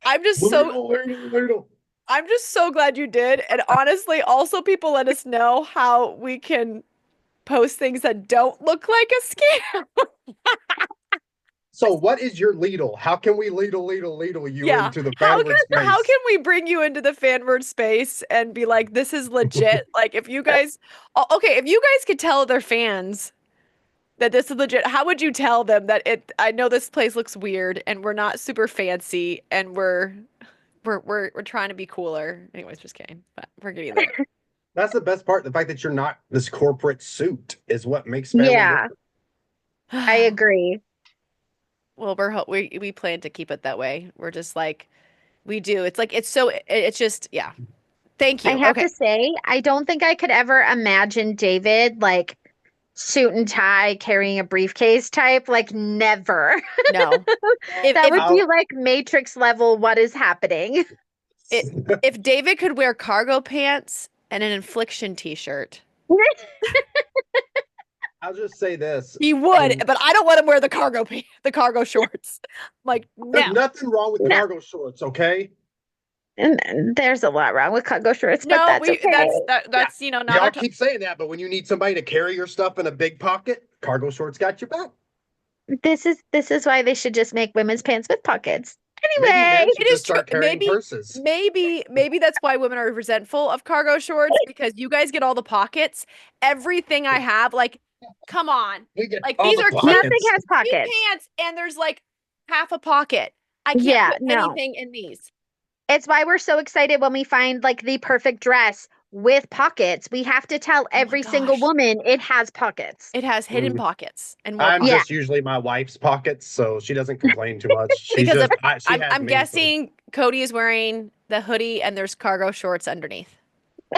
I'm just so glad you did. And honestly, also, people let us know how we can post things that don't look like a scam. So what is your Lidl? How can we Lidl you into the Fanward space? How can we bring you into the Fanward space and be like, this is legit? Like, if you guys, okay, if you guys could tell their fans that this is legit. How would you tell them that I know this place looks weird and we're not super fancy and we're trying to be cooler. Anyways, just kidding. But we're getting there. That's the best part. The fact that you're not this corporate suit is what makes family Yeah, different. I agree. Well, we plan to keep it that way. We're just like we do. It's like it's just yeah. Thank you. I have Okay. to say, I don't think I could ever imagine David like suit and tie carrying a briefcase type. Like never. No. That would be like Matrix level. What is happening? If David could wear cargo pants and an Infliction t-shirt, I'll just say this. he would, but I don't want him wear the cargo shorts. Like, There's no. nothing wrong with cargo shorts, okay? And there's a lot wrong with cargo shorts, but No, that's okay. that's you know not Y'all our keep saying that, but when you need somebody to carry your stuff in a big pocket, cargo shorts got your back. This is why they should just make women's pants with pockets. Maybe Anyway, men should It is just start true. carrying purses. Maybe that's why women are resentful of cargo shorts because you guys get all the pockets. Everything I have, like, come on, We get like all these the are pockets. nothing has cute pockets. pants, and there's like half a pocket. I can't Yeah, put no. anything in these. It's why we're so excited when we find like the perfect dress with pockets. We have to tell every single gosh. woman it has pockets. It has hidden pockets and more I'm pockets. just usually my wife's pockets, so she doesn't complain too much. She's Because just, she has I'm me, guessing Cody is wearing the hoodie and there's cargo shorts underneath.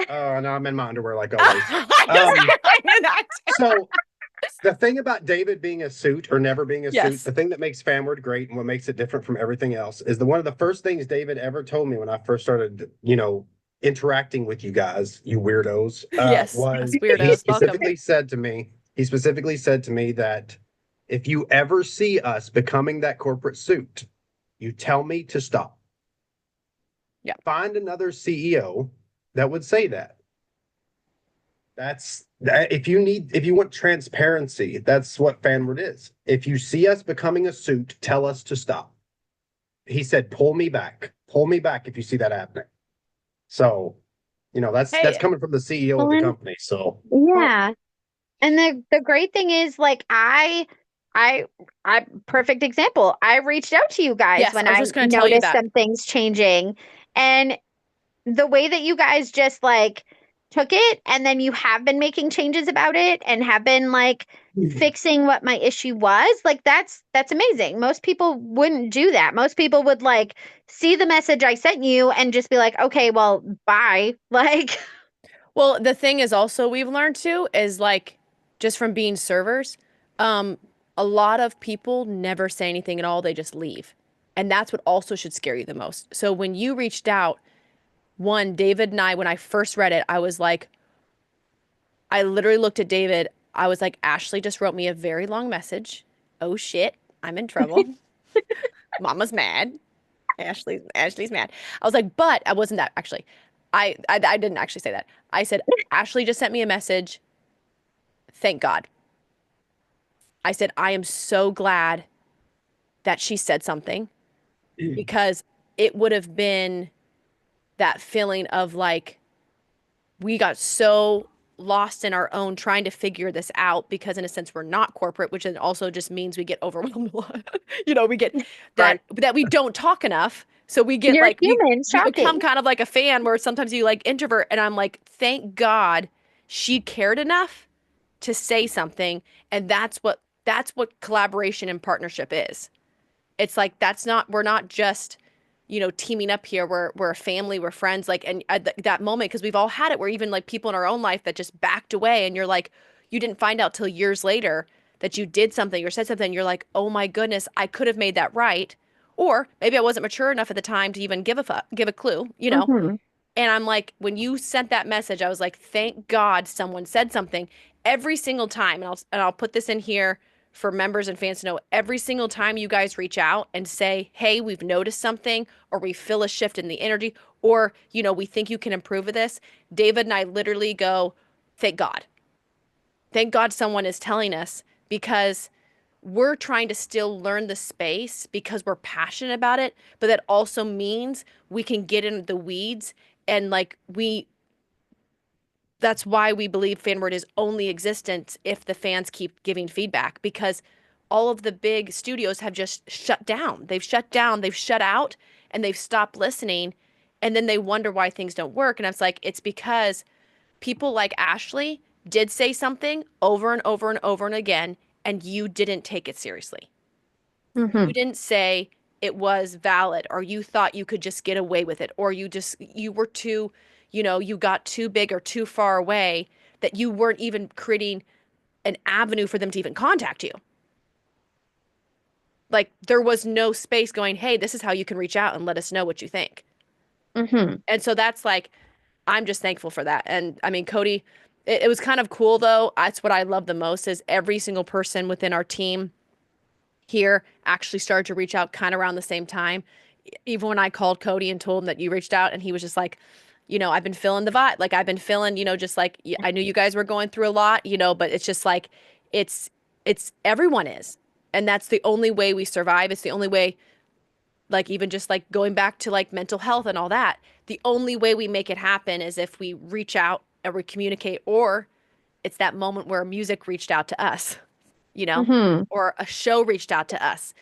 So. No, I'm in my underwear like always. I So the thing about David being a suit or never being a Yes. suit, the thing that makes Fanward great and what makes it different from everything else is one of the first things David ever told me when I first started, interacting with you guys, you weirdos. Yes, was us weirdos, he specifically said to me that if you ever see us becoming that corporate suit, you tell me to stop. Yeah. Find another CEO that would say that. That's that. If you want transparency, that's what Fanward is. If you see us becoming a suit, tell us to stop. He said, pull me back if you see that happening. So, that's coming from the CEO of the company. So yeah. And the great thing is like I perfect example. I reached out to you guys Yes, when I was I just gonna tell you noticed that. some things changing. And the way that you guys just like took it and then you have been making changes about it and have been like fixing what my issue was, like that's amazing. Most people wouldn't do that. Most people would like see the message I sent you and just be like, okay, well, bye. Like, well, the thing is also we've learned too is like just from being servers, a lot of people never say anything at all. They just leave. And that's what also should scare you the most. So when you reached out, David and I, when I first read it, I was like, I literally looked at David. I was like, Ashley just wrote me a very long message. Oh shit, I'm in trouble. Mama's mad. Ashley's mad. I was like, but I wasn't that actually. I didn't actually say that. I said, Ashley just sent me a message. Thank God. I said, I am so glad that she said something because it would have been that feeling of like, we got so lost in our own trying to figure this out because in a sense we're not corporate, which then also just means we get overwhelmed a lot. We get that we don't talk enough. So we get you're like human, we become shocking. kind of like a fan where sometimes you like introvert and I'm like, thank God she cared enough to say something. And that's what collaboration and partnership is. It's like we're not just teaming up here. We're a family, we're friends. Like, and at that moment, because we've all had it where even like people in our own life that just backed away and you're like, you didn't find out till years later that you did something or said something. And you're like, oh my goodness, I could have made that right. Or maybe I wasn't mature enough at the time to even give a clue, Mm-hmm. And I'm like, when you sent that message, I was like, thank God someone said something every single time. And I'll put this in here for members and fans to know every single time you guys reach out and say, hey, we've noticed something, or we feel a shift in the energy, or, we think you can improve with this. David and I literally go, thank God. Thank God someone is telling us because we're trying to still learn the space because we're passionate about it. But that also means we can get into the weeds and like that's why we believe Fanward is only existent if the fans keep giving feedback, because all of the big studios have just shut down. They've shut down, they've shut out, and they've stopped listening. And then they wonder why things don't work. And it's like, it's because people like Ashley did say something over and over and over and again, and you didn't take it seriously. You didn't say it was valid, or you thought you could just get away with it, or you were too, you got too big or too far away that you weren't even creating an avenue for them to even contact you. Like, there was no space going, hey, this is how you can reach out and let us know what you think. And so that's like, I'm just thankful for that. And I mean, Coddy, it was kind of cool though. That's what I love the most, is every single person within our team here actually started to reach out kind of around the same time. Even when I called Coddy and told him that you reached out, and he was just like, I've been feeling the vibe. Like, I've been feeling, just like, I knew you guys were going through a lot, but it's just like, it's everyone is. And that's the only way we survive. It's the only way, like, even just like going back to like mental health and all that, the only way we make it happen is if we reach out and we communicate, or it's that moment where music reached out to us, or a show reached out to us,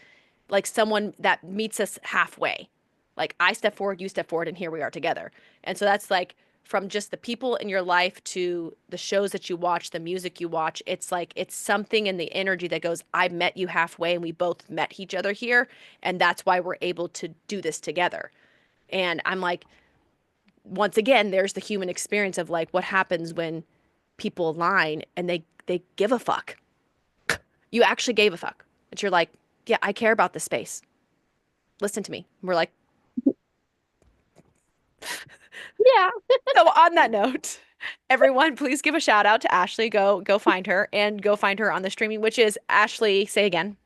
like someone that meets us halfway. Like, I step forward, you step forward, and here we are together. And so that's like, from just the people in your life to the shows that you watch, the music you watch, it's like, it's something in the energy that goes, I met you halfway and we both met each other here. And that's why we're able to do this together. And I'm like, once again, there's the human experience of like, what happens when people align and they give a fuck. You actually gave a fuck. But you're like, yeah, I care about this space. Listen to me. We're like, Yeah. so on that note, everyone, please give a shout out to Ashley. Go find her, and go find her on the streaming, which is Ashley. Say again.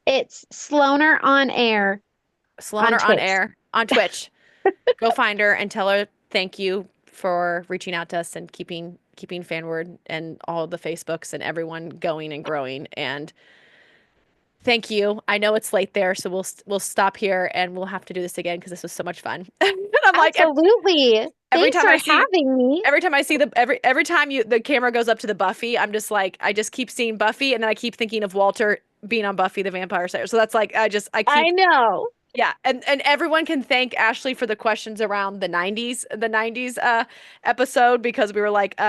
It's Sloaner on Air. Sloaner on Air on Twitch. Go find her and tell her thank you for reaching out to us and keeping Fanward and all the Facebooks and everyone going and growing. And thank you. I know it's late there, so we'll stop here, and we'll have to do this again because this was so much fun. And I'm like, absolutely. Every Thanks time for having me. Every time I see every time the camera goes up to the Buffy, I'm just like, I just keep seeing Buffy, and then I keep thinking of Walter being on Buffy the Vampire Slayer. So that's like, I know. Yeah, and everyone can thank Ashley for the questions around the 90s episode, because we were like,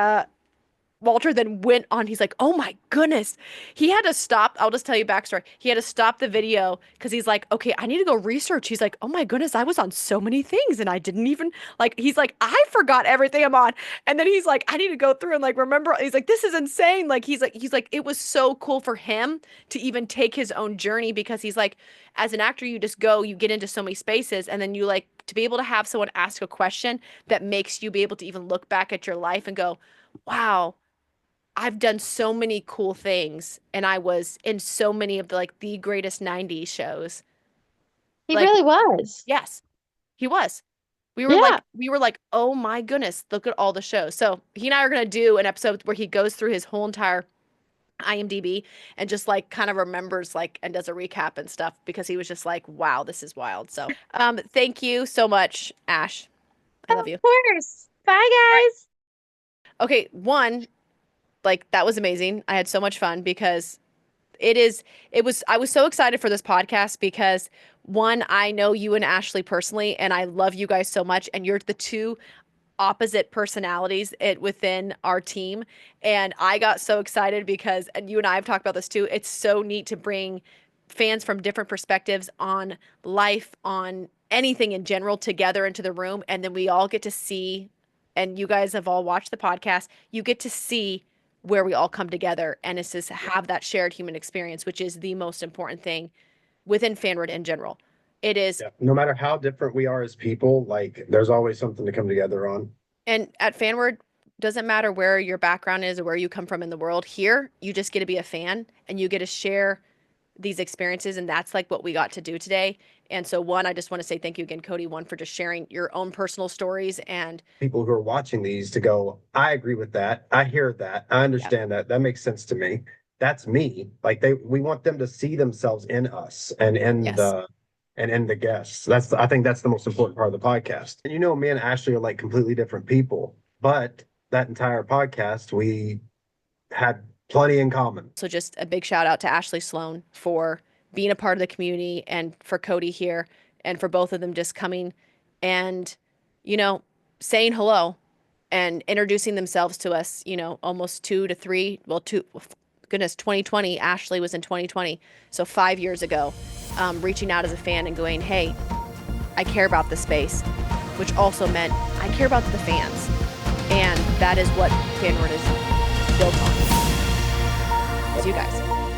Walter then went on, he's like, oh my goodness. He had to stop. I'll just tell you backstory. He had to stop the video because he's like, okay, I need to go research. He's like, oh my goodness, I was on so many things and I didn't even, like, he's like, I forgot everything I'm on. And then he's like, I need to go through and like remember. He's like, this is insane. Like, he's like, it was so cool for him to even take his own journey, because he's like, as an actor, you just go, you get into so many spaces, and then you like to be able to have someone ask a question that makes you be able to even look back at your life and go, wow, I've done so many cool things, and I was in so many of the greatest 90s shows. He really was. Yes, he was. We were like, oh my goodness, look at all the shows. So he and I are going to do an episode where he goes through his whole entire IMDb and just like kind of remembers and does a recap and stuff, because he was just like, wow, this is wild. So thank you so much, Ash. I love you. Of course. Bye, guys. Okay, that was amazing. I had so much fun because I was so excited for this podcast because, one, I know you and Ashley personally, and I love you guys so much, and you're the two opposite personalities within our team. And I got so excited because, and you and I have talked about this too, it's so neat to bring fans from different perspectives on life, on anything in general, together into the room. And then we all get to see, and you guys have all watched the podcast, you get to see where we all come together, and it's just have that shared human experience, which is the most important thing within Fanward in general. It is. Yeah. No matter how different we are as people, there's always something to come together on. And at Fanward, doesn't matter where your background is or where you come from in the world. Here, you just get to be a fan, and you get to share these experiences, and that's what we got to do today. And so, one, I just want to say thank you again, Coddy, one, for just sharing your own personal stories, and people who are watching these to go, I agree with that. I hear that. I understand that. That makes sense to me. That's me. We want them to see themselves in us and in the guests. I think that's the most important part of the podcast. And me and Ashley are completely different people, but that entire podcast, we had plenty in common. So just a big shout out to Ashley Sloan for being a part of the community, and for Coddy here, and for both of them just coming and, you know, saying hello and introducing themselves to us, you know, almost 2020. Ashley was in 2020. So 5 years ago, reaching out as a fan and going, hey, I care about the space, which also meant I care about the fans. And that is what Fanward is built on. It's you guys.